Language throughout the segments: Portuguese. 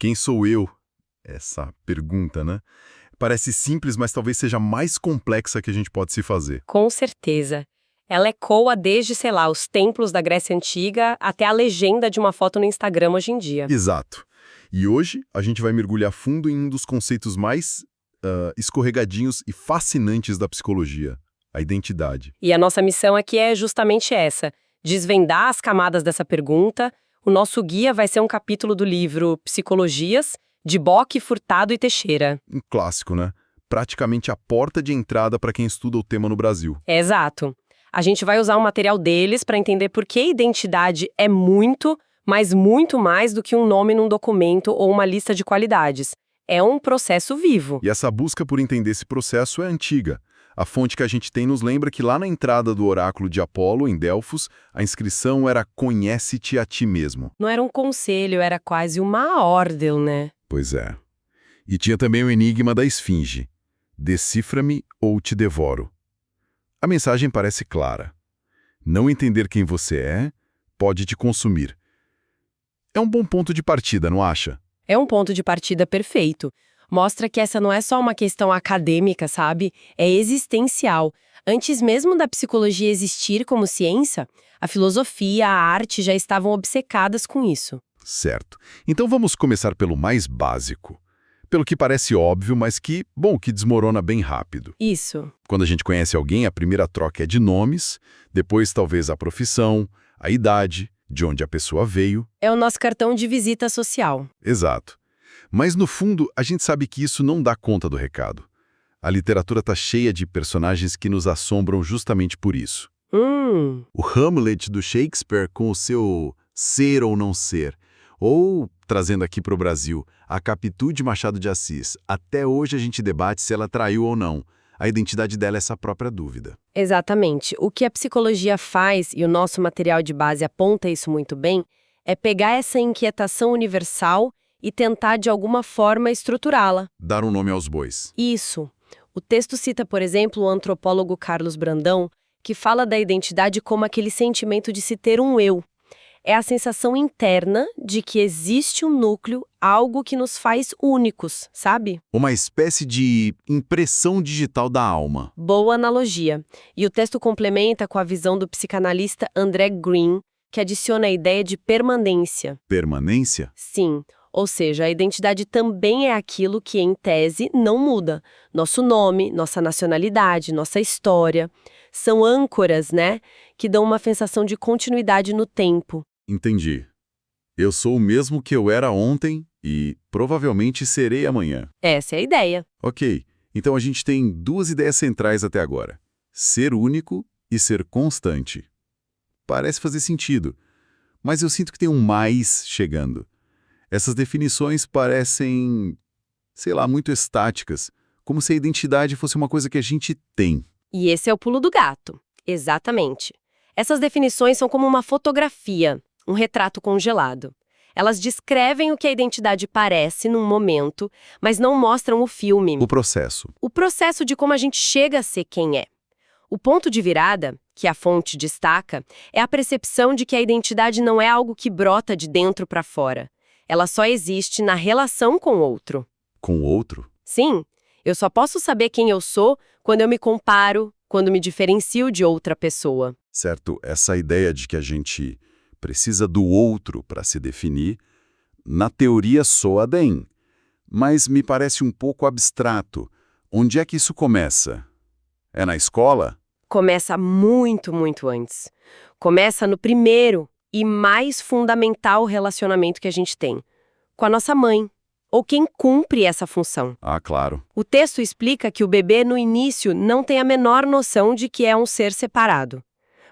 Quem sou eu? Essa pergunta, né? Parece simples, mas talvez seja a mais complexa que a gente pode se fazer. Com certeza. Ela ecoa desde, sei lá, os templos da Grécia Antiga até a legenda de uma foto no Instagram hoje em dia. Exato. E hoje a gente vai mergulhar fundo em um dos conceitos mais escorregadinhos e fascinantes da psicologia, a identidade. E a nossa missão aqui é justamente essa: desvendar as camadas dessa pergunta. O nosso guia vai ser um capítulo do livro Psicologias, de Bock, Furtado e Teixeira. Um clássico, né? Praticamente a porta de entrada para quem estuda o tema no Brasil. É exato. A gente vai usar o material deles para entender por que identidade é muito, mas muito mais do que um nome num documento ou uma lista de qualidades. É um processo vivo. E essa busca por entender esse processo é antiga. A fonte que a gente tem nos lembra que lá na entrada do oráculo de Apolo, em Delfos, a inscrição era "Conhece-te a ti mesmo". Não era um conselho, era quase uma ordem, né? Pois é. E tinha também o enigma da esfinge. Decifra-me ou te devoro. A mensagem parece clara. Não entender quem você é pode te consumir. É um bom ponto de partida, não acha? É um ponto de partida perfeito. Mostra que essa não é só uma questão acadêmica, sabe? É existencial. Antes mesmo da psicologia existir como ciência, a filosofia, a arte já estavam obcecadas com isso. Certo. Então vamos começar pelo mais básico. Pelo que parece óbvio, mas que desmorona bem rápido. Isso. Quando a gente conhece alguém, a primeira troca é de nomes, depois talvez a profissão, a idade, de onde a pessoa veio. É o nosso cartão de visita social. Exato. Mas no fundo, a gente sabe que isso não dá conta do recado. A literatura está cheia de personagens que nos assombram justamente por isso. O Hamlet do Shakespeare com o seu ser ou não ser. Ou, trazendo aqui para o Brasil, a Capitu de Machado de Assis. Até hoje a gente debate se ela traiu ou não. A identidade dela é essa própria dúvida. Exatamente. O que a psicologia faz, e o nosso material de base aponta isso muito bem, é pegar essa inquietação universal e tentar, de alguma forma, estruturá-la. Dar um nome aos bois. Isso. O texto cita, por exemplo, o antropólogo Carlos Brandão, que fala da identidade como aquele sentimento de se ter um eu. É a sensação interna de que existe um núcleo, algo que nos faz únicos, sabe? Uma espécie de impressão digital da alma. Boa analogia. E o texto complementa com a visão do psicanalista André Green, que adiciona a ideia de permanência. Permanência? Sim. Ou seja, a identidade também é aquilo que, em tese, não muda. Nosso nome, nossa nacionalidade, nossa história. São âncoras, né? Que dão uma sensação de continuidade no tempo. Entendi. Eu sou o mesmo que eu era ontem e provavelmente serei amanhã. Essa é a ideia. Ok, então a gente tem duas ideias centrais até agora. Ser único e ser constante. Parece fazer sentido, mas eu sinto que tem um mais chegando. Essas definições parecem, sei lá, muito estáticas, como se a identidade fosse uma coisa que a gente tem. E esse é o pulo do gato. Exatamente. Essas definições são como uma fotografia, um retrato congelado. Elas descrevem o que a identidade parece num momento, mas não mostram o filme. O processo. O processo de como a gente chega a ser quem é. O ponto de virada, que a fonte destaca, é a percepção de que a identidade não é algo que brota de dentro para fora. Ela só existe na relação com o outro. Com o outro? Sim, eu só posso saber quem eu sou quando eu me comparo, quando me diferencio de outra pessoa. Certo, essa ideia de que a gente precisa do outro para se definir, na teoria soa bem, mas me parece um pouco abstrato. Onde é que isso começa? É na escola? Começa muito, muito antes. Começa no primeiro e mais fundamental relacionamento que a gente tem, com a nossa mãe, ou quem cumpre essa função. Ah, claro. O texto explica que o bebê, no início, não tem a menor noção de que é um ser separado.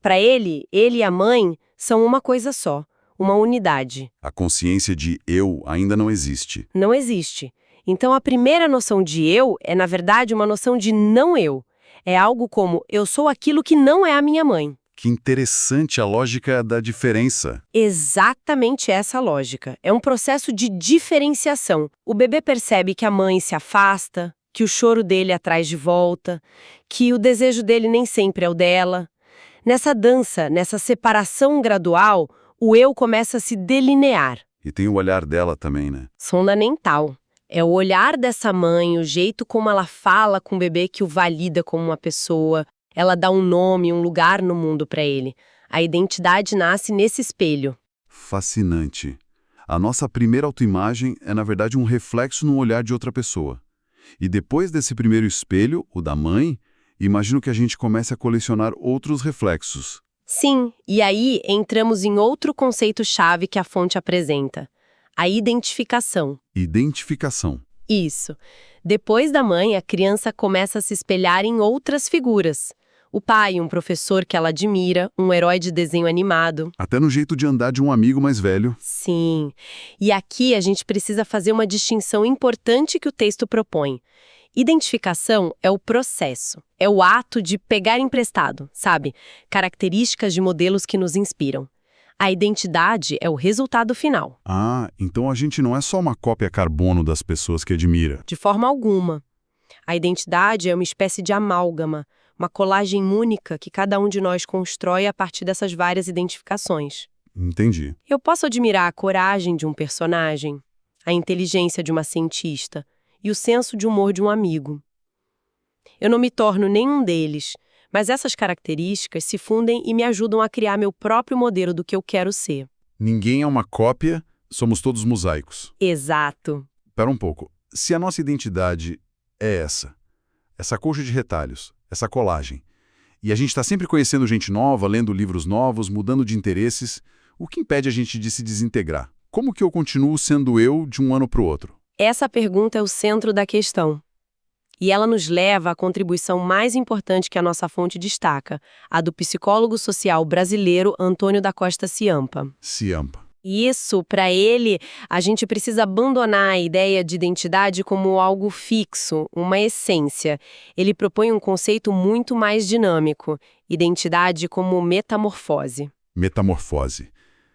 Para ele e a mãe são uma coisa só, uma unidade. A consciência de eu ainda não existe. Não existe. Então a primeira noção de eu é, na verdade, uma noção de não eu. É algo como, eu sou aquilo que não é a minha mãe. Que interessante a lógica da diferença. Exatamente essa lógica. É um processo de diferenciação. O bebê percebe que a mãe se afasta, que o choro dele atrás de volta, que o desejo dele nem sempre é o dela. Nessa dança, nessa separação gradual, o eu começa a se delinear. E tem o olhar dela também, né? Fundamental. É o olhar dessa mãe, o jeito como ela fala com o bebê que o valida como uma pessoa. Ela dá um nome, um lugar no mundo para ele. A identidade nasce nesse espelho. Fascinante. A nossa primeira autoimagem é, na verdade, um reflexo no olhar de outra pessoa. E depois desse primeiro espelho, o da mãe, imagino que a gente comece a colecionar outros reflexos. Sim, e aí entramos em outro conceito-chave que a fonte apresenta: a identificação. Identificação. Isso. Depois da mãe, a criança começa a se espelhar em outras figuras. O pai, um professor que ela admira, um herói de desenho animado. Até no jeito de andar de um amigo mais velho. Sim. E aqui a gente precisa fazer uma distinção importante que o texto propõe. Identificação é o processo, é o ato de pegar emprestado, sabe? Características de modelos que nos inspiram. A identidade é o resultado final. Ah, então a gente não é só uma cópia carbono das pessoas que admira. De forma alguma. A identidade é uma espécie de amálgama, uma colagem única que cada um de nós constrói a partir dessas várias identificações. Entendi. Eu posso admirar a coragem de um personagem, a inteligência de uma cientista e o senso de humor de um amigo. Eu não me torno nenhum deles, mas essas características se fundem e me ajudam a criar meu próprio modelo do que eu quero ser. Ninguém é uma cópia, somos todos mosaicos. Exato. Espera um pouco. Se a nossa identidade é essa coxa de retalhos, essa colagem, e a gente está sempre conhecendo gente nova, lendo livros novos, mudando de interesses, o que impede a gente de se desintegrar? Como que eu continuo sendo eu de um ano para o outro? Essa pergunta é o centro da questão. E ela nos leva à contribuição mais importante que a nossa fonte destaca, a do psicólogo social brasileiro Antônio da Costa Ciampa. Ciampa. Isso, para ele, a gente precisa abandonar a ideia de identidade como algo fixo, uma essência. Ele propõe um conceito muito mais dinâmico, identidade como metamorfose. Metamorfose.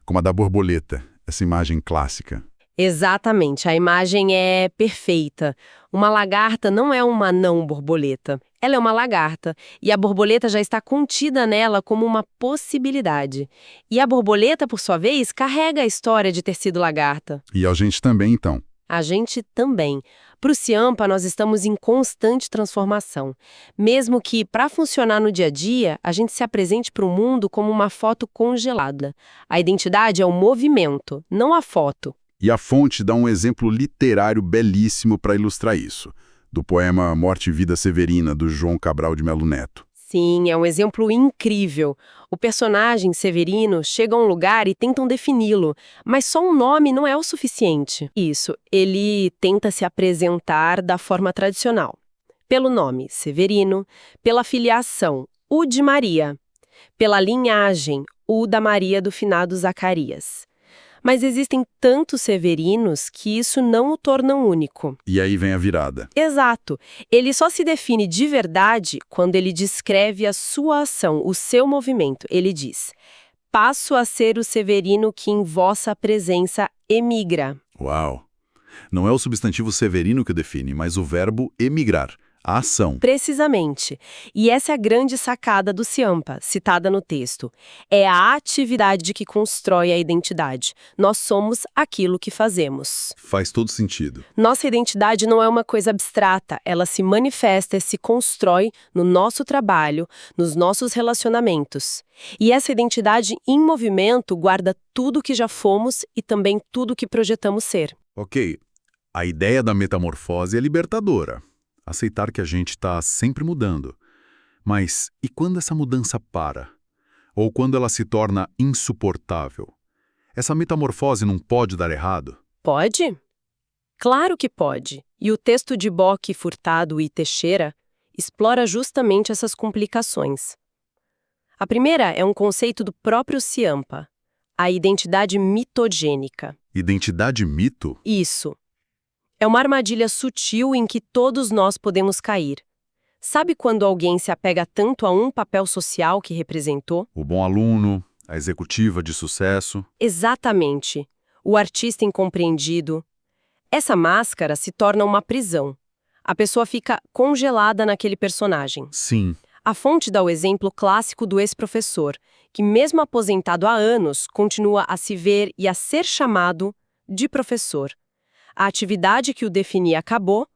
Como a da borboleta, essa imagem clássica. Exatamente, a imagem é perfeita. Uma lagarta não é uma não-borboleta. Ela é uma lagarta, e a borboleta já está contida nela como uma possibilidade. E a borboleta, por sua vez, carrega a história de ter sido lagarta. E a gente também, então. A gente também. Para o Ciampa, nós estamos em constante transformação. Mesmo que, para funcionar no dia a dia, a gente se apresente para o mundo como uma foto congelada. A identidade é o movimento, não a foto. E a fonte dá um exemplo literário belíssimo para ilustrar isso, do poema Morte e Vida Severina, do João Cabral de Melo Neto. Sim, é um exemplo incrível. O personagem Severino chega a um lugar e tentam defini-lo, mas só um nome não é o suficiente. Isso, ele tenta se apresentar da forma tradicional. Pelo nome, Severino, pela filiação, o de Maria, pela linhagem, o da Maria do finado Zacarias. Mas existem tantos Severinos que isso não o torna único. E aí vem a virada. Exato. Ele só se define de verdade quando ele descreve a sua ação, o seu movimento. Ele diz: passo a ser o Severino que em vossa presença emigra. Uau! Não é o substantivo severino que o define, mas o verbo emigrar, a ação. Precisamente. E essa é a grande sacada do Ciampa, citada no texto. É a atividade que constrói a identidade. Nós somos aquilo que fazemos. Faz todo sentido. Nossa identidade não é uma coisa abstrata. Ela se manifesta e se constrói no nosso trabalho, nos nossos relacionamentos. E essa identidade em movimento guarda tudo que já fomos e também tudo que projetamos ser. Ok, a ideia da metamorfose é libertadora. Aceitar que a gente está sempre mudando. Mas e quando essa mudança para? Ou quando ela se torna insuportável? Essa metamorfose não pode dar errado? Pode? Claro que pode. E o texto de Bock, Furtado e Teixeira explora justamente essas complicações. A primeira é um conceito do próprio Ciampa, a identidade mitogênica. Identidade mito? Isso. É uma armadilha sutil em que todos nós podemos cair. Sabe quando alguém se apega tanto a um papel social que representou? O bom aluno, a executiva de sucesso. Exatamente. O artista incompreendido. Essa máscara se torna uma prisão. A pessoa fica congelada naquele personagem. Sim. A fonte dá o exemplo clássico do ex-professor, que mesmo aposentado há anos, continua a se ver e a ser chamado de professor. A atividade que o definia acabou,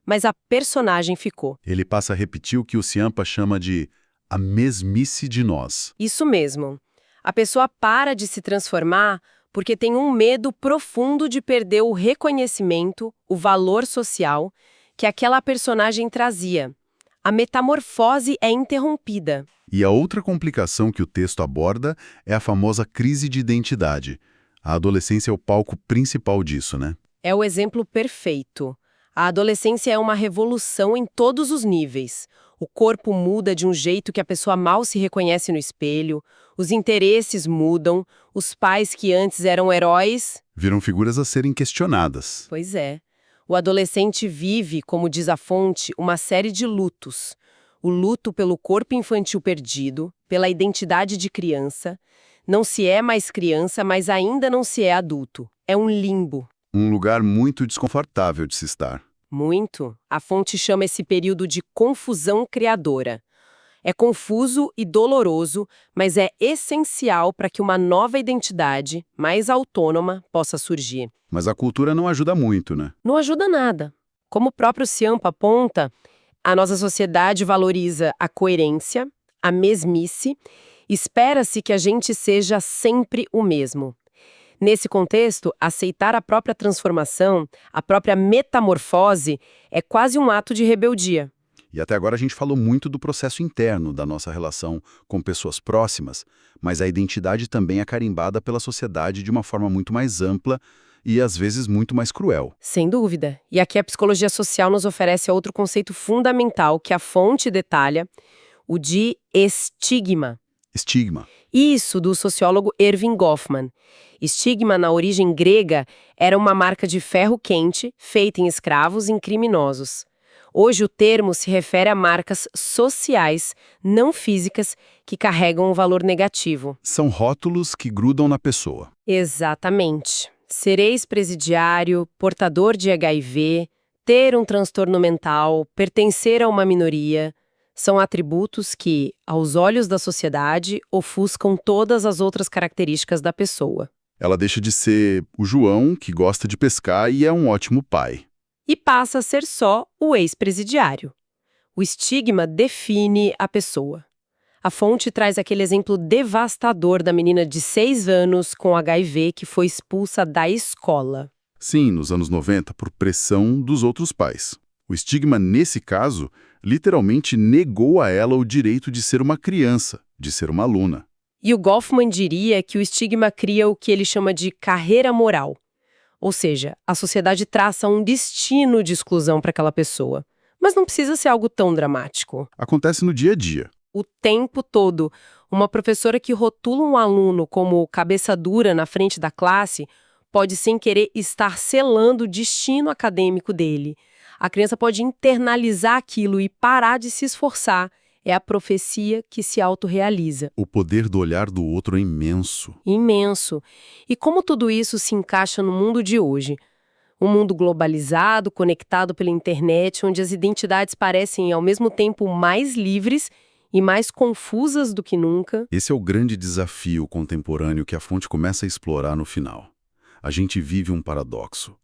mas a personagem ficou. Ele passa a repetir o que o Ciampa chama de a mesmice de nós. Isso mesmo. A pessoa para de se transformar porque tem um medo profundo de perder o reconhecimento, o valor social que aquela personagem trazia. A metamorfose é interrompida. E a outra complicação que o texto aborda é a famosa crise de identidade. A adolescência é o palco principal disso, né? É o exemplo perfeito. A adolescência é uma revolução em todos os níveis. O corpo muda de um jeito que a pessoa mal se reconhece no espelho, os interesses mudam, os pais que antes eram heróis... Viram figuras a serem questionadas. Pois é. O adolescente vive, como diz a fonte, uma série de lutos. O luto pelo corpo infantil perdido, pela identidade de criança. Não se é mais criança, mas ainda não se é adulto. É um limbo. Um lugar muito desconfortável de se estar. Muito. A fonte chama esse período de confusão criadora. É confuso e doloroso, mas é essencial para que uma nova identidade, mais autônoma, possa surgir. Mas a cultura não ajuda muito, né? Não ajuda nada. Como o próprio Ciampa aponta, a nossa sociedade valoriza a coerência, a mesmice, espera-se que a gente seja sempre o mesmo. Nesse contexto, aceitar a própria transformação, a própria metamorfose, é quase um ato de rebeldia. E até agora a gente falou muito do processo interno da nossa relação com pessoas próximas, mas a identidade também é carimbada pela sociedade de uma forma muito mais ampla e às vezes muito mais cruel. Sem dúvida. E aqui a psicologia social nos oferece outro conceito fundamental que a fonte detalha, o de estigma. Estigma. Isso do sociólogo Erving Goffman. Estigma, na origem grega, era uma marca de ferro quente feita em escravos e em criminosos. Hoje o termo se refere a marcas sociais, não físicas, que carregam um valor negativo. São rótulos que grudam na pessoa. Exatamente. Ser ex-presidiário, portador de HIV, ter um transtorno mental, pertencer a uma minoria, são atributos que, aos olhos da sociedade, ofuscam todas as outras características da pessoa. Ela deixa de ser o João, que gosta de pescar e é um ótimo pai. E passa a ser só o ex-presidiário. O estigma define a pessoa. A fonte traz aquele exemplo devastador da menina de 6 anos com HIV que foi expulsa da escola. Sim, nos anos 90, por pressão dos outros pais. O estigma, nesse caso, literalmente negou a ela o direito de ser uma criança, de ser uma aluna. E o Goffman diria que o estigma cria o que ele chama de carreira moral. Ou seja, a sociedade traça um destino de exclusão para aquela pessoa. Mas não precisa ser algo tão dramático. Acontece no dia a dia. O tempo todo. Uma professora que rotula um aluno como cabeça dura na frente da classe pode, sem querer, estar selando o destino acadêmico dele. A criança pode internalizar aquilo e parar de se esforçar. É a profecia que se autorrealiza. O poder do olhar do outro é imenso. Imenso. E como tudo isso se encaixa no mundo de hoje? Um mundo globalizado, conectado pela internet, onde as identidades parecem ao mesmo tempo mais livres e mais confusas do que nunca. Esse é o grande desafio contemporâneo que a fonte começa a explorar no final. A gente vive um paradoxo.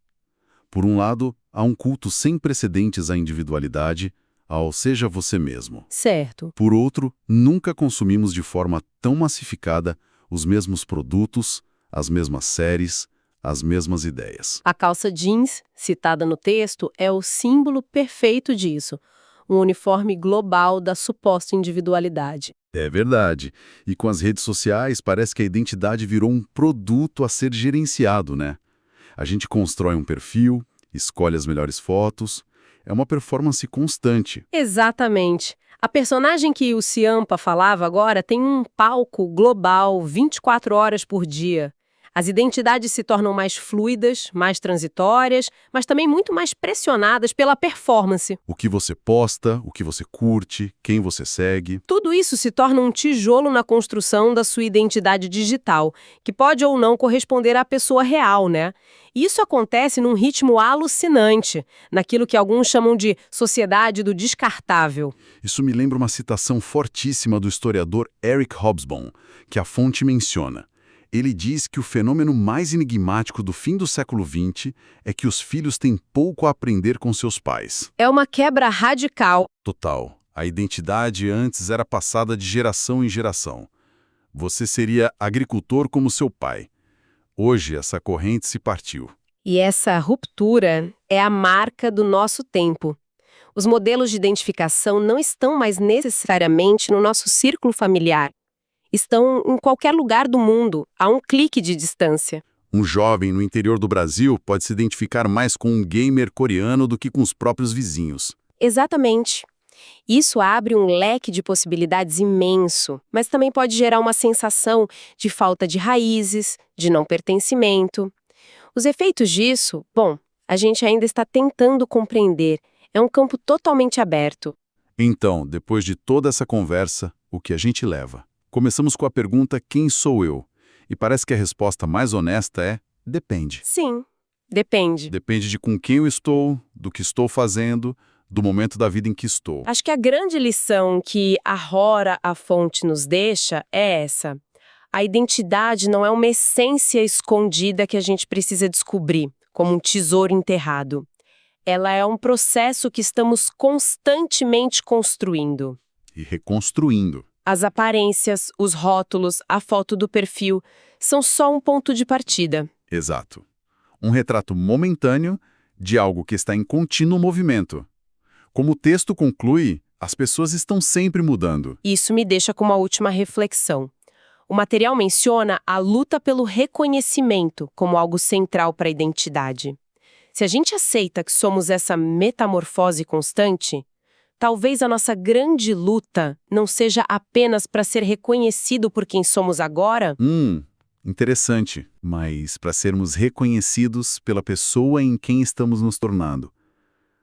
Por um lado, há um culto sem precedentes à individualidade, ao seja você mesmo. Certo. Por outro, nunca consumimos de forma tão massificada os mesmos produtos, as mesmas séries, as mesmas ideias. A calça jeans, citada no texto, é o símbolo perfeito disso. Um uniforme global da suposta individualidade. É verdade. E com as redes sociais, parece que a identidade virou um produto a ser gerenciado, né? A gente constrói um perfil, escolhe as melhores fotos. É uma performance constante. Exatamente. A personagem que o Ciampa falava agora tem um palco global 24 horas por dia. As identidades se tornam mais fluidas, mais transitórias, mas também muito mais pressionadas pela performance. O que você posta, o que você curte, quem você segue. Tudo isso se torna um tijolo na construção da sua identidade digital, que pode ou não corresponder à pessoa real, né? E isso acontece num ritmo alucinante, naquilo que alguns chamam de sociedade do descartável. Isso me lembra uma citação fortíssima do historiador Eric Hobsbawm, que a fonte menciona. Ele diz que o fenômeno mais enigmático do fim do século XX é que os filhos têm pouco a aprender com seus pais. É uma quebra radical. Total. A identidade antes era passada de geração em geração. Você seria agricultor como seu pai. Hoje, essa corrente se partiu. E essa ruptura é a marca do nosso tempo. Os modelos de identificação não estão mais necessariamente no nosso círculo familiar. Estão em qualquer lugar do mundo, a um clique de distância. Um jovem no interior do Brasil pode se identificar mais com um gamer coreano do que com os próprios vizinhos. Exatamente. Isso abre um leque de possibilidades imenso, mas também pode gerar uma sensação de falta de raízes, de não pertencimento. Os efeitos disso, bom, a gente ainda está tentando compreender. É um campo totalmente aberto. Então, depois de toda essa conversa, o que a gente leva? Começamos com a pergunta quem sou eu? E parece que a resposta mais honesta é depende. Sim, depende. Depende de com quem eu estou, do que estou fazendo, do momento da vida em que estou. Acho que a grande lição que a Rora, a fonte, nos deixa é essa. A identidade não é uma essência escondida que a gente precisa descobrir, como um tesouro enterrado. Ela é um processo que estamos constantemente construindo. E reconstruindo. As aparências, os rótulos, a foto do perfil são só um ponto de partida. Exato. Um retrato momentâneo de algo que está em contínuo movimento. Como o texto conclui, as pessoas estão sempre mudando. Isso me deixa com uma última reflexão. O material menciona a luta pelo reconhecimento como algo central para a identidade. Se a gente aceita que somos essa metamorfose constante, talvez a nossa grande luta não seja apenas para ser reconhecido por quem somos agora. Interessante, mas para sermos reconhecidos pela pessoa em quem estamos nos tornando.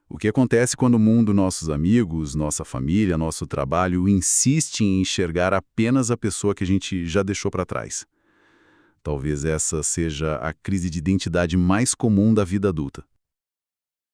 O que acontece quando o mundo, nossos amigos, nossa família, nosso trabalho insiste em enxergar apenas a pessoa que a gente já deixou para trás? Talvez essa seja a crise de identidade mais comum da vida adulta.